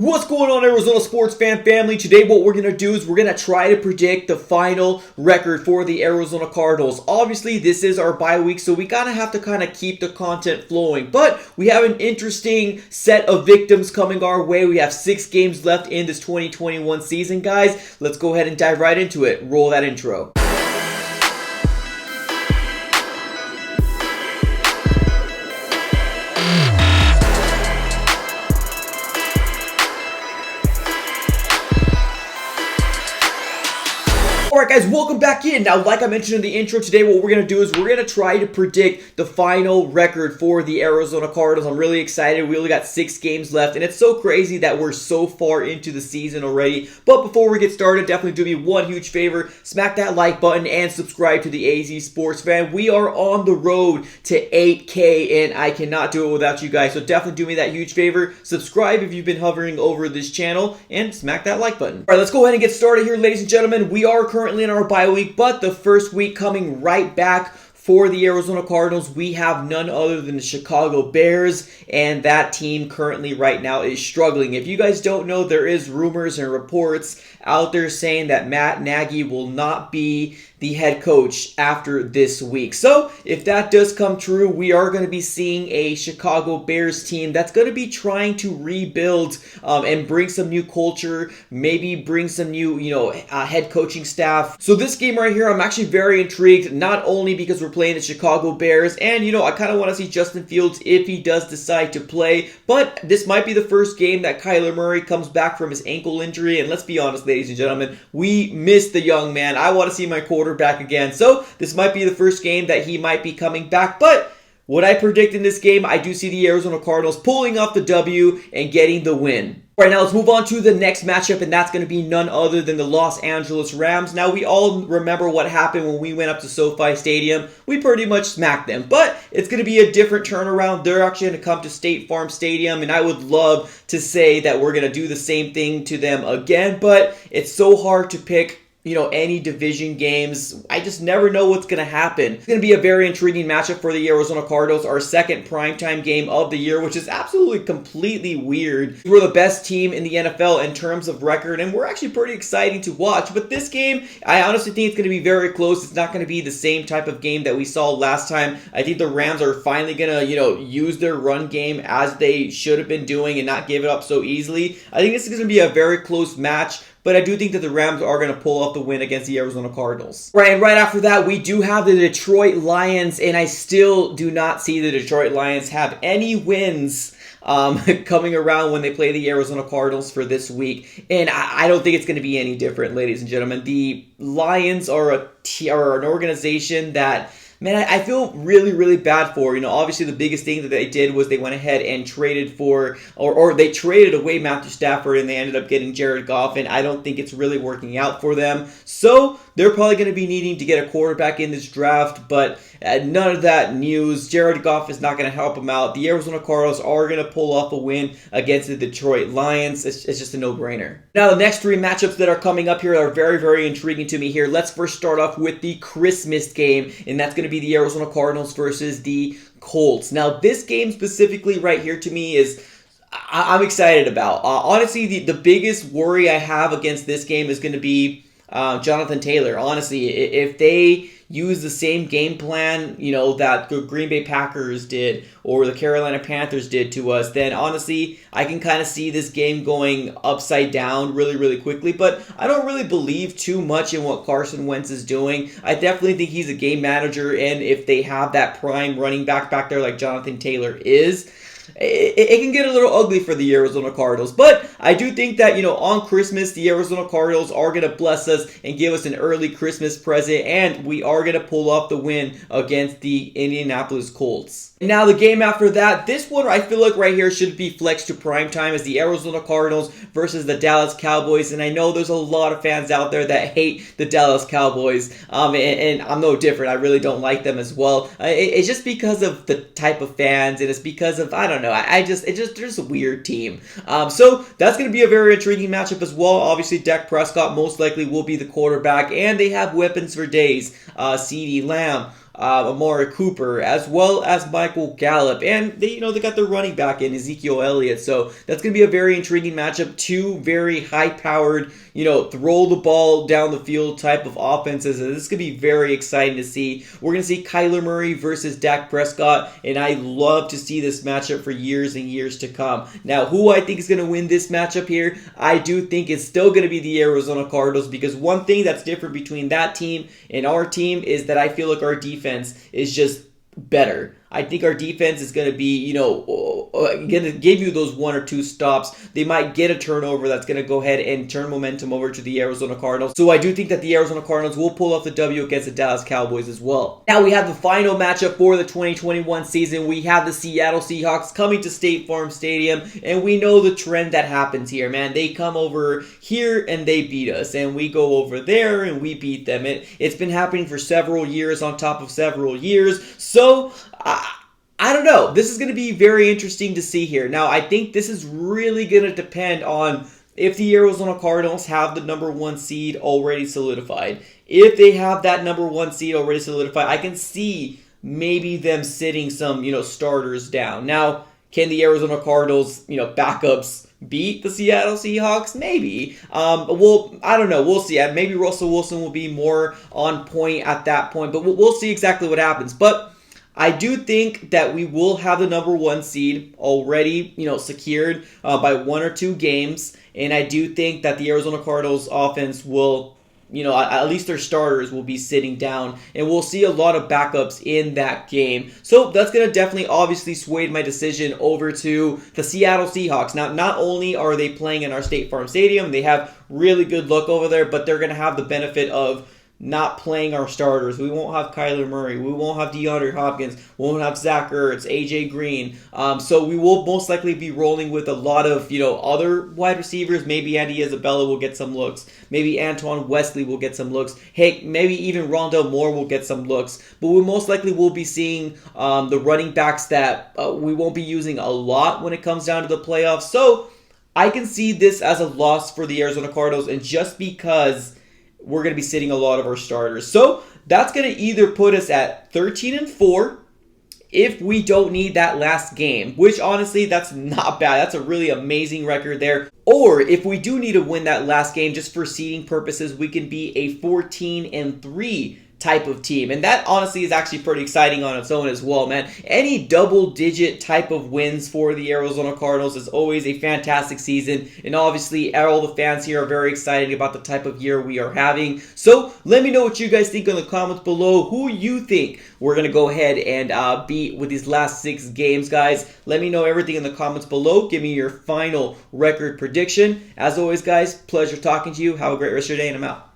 What's going on, Arizona sports fan family? Today what we're going to do is we're going to try to predict the final record for the Arizona Cardinals. Obviously, this is our bye week, so we gotta have to kind of keep the content flowing. But we have an interesting set of victims coming our way. We have 6 games left in this 2021 season, guys. Let's go ahead and dive right into it. Roll that intro. Alright guys, welcome back in. Now, like I mentioned in the intro, today what we're going to do is we're going to try to predict the final record for the Arizona Cardinals. I'm really excited. We only got 6 games left, and it's so crazy that we're so far into the season already. But before we get started, definitely do me one huge favor. Smack that like button and subscribe to the AZ Sports Fan. We are on the road to 8K, and I cannot do it without you guys. So definitely do me that huge favor. Subscribe if you've been hovering over this channel, and smack that like button. Alright, let's go ahead and get started here, ladies and gentlemen. We are currently in our bye week, but the first week coming right back for the Arizona Cardinals, we have none other than the Chicago Bears, and that team currently right now is struggling. If you guys don't know, there is rumors and reports out there saying that Matt Nagy will not be the head coach after this week. So if that does come true, we are going to be seeing a Chicago Bears team that's going to be trying to rebuild and bring some new culture, maybe bring some new, head coaching staff. So this game right here, I'm actually very intrigued, not only because we're playing the Chicago Bears, and I kind of want to see Justin Fields if he does decide to play, but this might be the first game that Kyler Murray comes back from his ankle injury, and let's be honest, ladies and gentlemen, we missed the young man. I want to see my quarterback again. So this might be the first game that he might be coming back. But what I predict in this game, I do see the Arizona Cardinals pulling off the W and getting the win. All right, now let's move on to the next matchup, and that's going to be none other than the Los Angeles Rams. Now, we all remember what happened when we went up to SoFi Stadium. We pretty much smacked them, but it's going to be a different turnaround. They're actually going to come to State Farm Stadium, and I would love to say that we're going to do the same thing to them again, but it's so hard to pick any division games. I just never know what's going to happen. It's going to be a very intriguing matchup for the Arizona Cardinals, our second primetime game of the year, which is absolutely completely weird. We're the best team in the NFL in terms of record, and we're actually pretty exciting to watch. But this game, I honestly think it's going to be very close. It's not going to be the same type of game that we saw last time. I think the Rams are finally going to, use their run game as they should have been doing and not give it up so easily. I think this is going to be a very close match, but I do think that the Rams are going to pull off the win against the Arizona Cardinals. Right, and right after that, we do have the Detroit Lions, and I still do not see the Detroit Lions have any wins coming around when they play the Arizona Cardinals for this week. And I don't think it's going to be any different, ladies and gentlemen. The Lions are an organization that, man, I feel really, really bad for. Obviously the biggest thing that they did was they went ahead and traded for, or they traded away Matthew Stafford, and they ended up getting Jared Goff, and I don't think it's really working out for them. So they're probably going to be needing to get a quarterback in this draft, but none of that news. Jared Goff is not going to help them out. The Arizona Cardinals are going to pull off a win against the Detroit Lions. It's just a no-brainer. Now, the next 3 matchups that are coming up here are very, very intriguing to me here. Let's first start off with the Christmas game, and that's going to be the Arizona Cardinals versus the Colts. Now, this game specifically right here to me is I'm excited about. Honestly, the biggest worry I have against this game is going to be Jonathan Taylor. Honestly, if they use the same game plan, that the Green Bay Packers did or the Carolina Panthers did to us, then honestly, I can kind of see this game going upside down really, really quickly. But I don't really believe too much in what Carson Wentz is doing. I definitely think he's a game manager, and if they have that prime running back there like Jonathan Taylor is, it can get a little ugly for the Arizona Cardinals. But I do think that, on Christmas, the Arizona Cardinals are going to bless us and give us an early Christmas present, and we are going to pull off the win against the Indianapolis Colts. Now, the game after that, this one I feel like right here should be flexed to primetime, as the Arizona Cardinals versus the Dallas Cowboys. And I know there's a lot of fans out there that hate the Dallas Cowboys, and I'm no different. I really don't like them as well. It's just because of the type of fans, and it's because of, I don't know, there's a weird team. So that's going to be a very intriguing matchup as well. Obviously, Dak Prescott most likely will be the quarterback, and they have weapons for days. CeeDee Lamb, Amari Cooper, as well as Michael Gallup, and they got their running back in Ezekiel Elliott. So that's going to be a very intriguing matchup. Two very high-powered, throw the ball down the field type of offenses. And this is going to be very exciting to see. We're going to see Kyler Murray versus Dak Prescott, and I love to see this matchup for years and years to come. Now, who I think is going to win this matchup here, I do think it's still going to be the Arizona Cardinals, because one thing that's different between that team and our team is that I feel like our defense is just better. I think our defense is going to be, going to give you those 1 or 2 stops. They might get a turnover that's going to go ahead and turn momentum over to the Arizona Cardinals. So I do think that the Arizona Cardinals will pull off the W against the Dallas Cowboys as well. Now we have the final matchup for the 2021 season. We have the Seattle Seahawks coming to State Farm Stadium, and we know the trend that happens here, man. They come over here and they beat us, and we go over there and we beat them. It's been happening for several years on top of several years. So I don't know. This is going to be very interesting to see here. Now, I think this is really going to depend on if the Arizona Cardinals have the number 1 seed already solidified. If they have that number 1 seed already solidified, I can see maybe them sitting some, starters down. Now, can the Arizona Cardinals, backups beat the Seattle Seahawks? Maybe. Well, I don't know. We'll see. Maybe Russell Wilson will be more on point at that point, but we'll see exactly what happens. But I do think that we will have the number 1 seed already, secured by 1 or 2 games. And I do think that the Arizona Cardinals offense will, at least their starters will be sitting down. And we'll see a lot of backups in that game. So that's going to definitely obviously sway my decision over to the Seattle Seahawks. Now, not only are they playing in our State Farm Stadium, they have really good look over there, but they're going to have the benefit of not playing our starters. We won't have Kyler Murray. We won't have DeAndre Hopkins. We won't have Zach Ertz, AJ Green. So we will most likely be rolling with a lot of, other wide receivers. Maybe Andy Isabella will get some looks. Maybe Antoine Wesley will get some looks. Hey, maybe even Rondell Moore will get some looks. But we most likely will be seeing the running backs that we won't be using a lot when it comes down to the playoffs. So I can see this as a loss for the Arizona Cardinals, and just because we're going to be sitting a lot of our starters. So that's going to either put us at 13-4 if we don't need that last game, which honestly, that's not bad. That's a really amazing record there. Or if we do need to win that last game just for seeding purposes, we can be a 14-3 type of team. And that honestly is actually pretty exciting on its own as well, man. Any double-digit type of wins for the Arizona Cardinals is always a fantastic season. And obviously, all the fans here are very excited about the type of year we are having. So let me know what you guys think in the comments below. Who you think we're going to go ahead and beat with these last 6 games, guys. Let me know everything in the comments below. Give me your final record prediction. As always, guys, pleasure talking to you. Have a great rest of your day, and I'm out.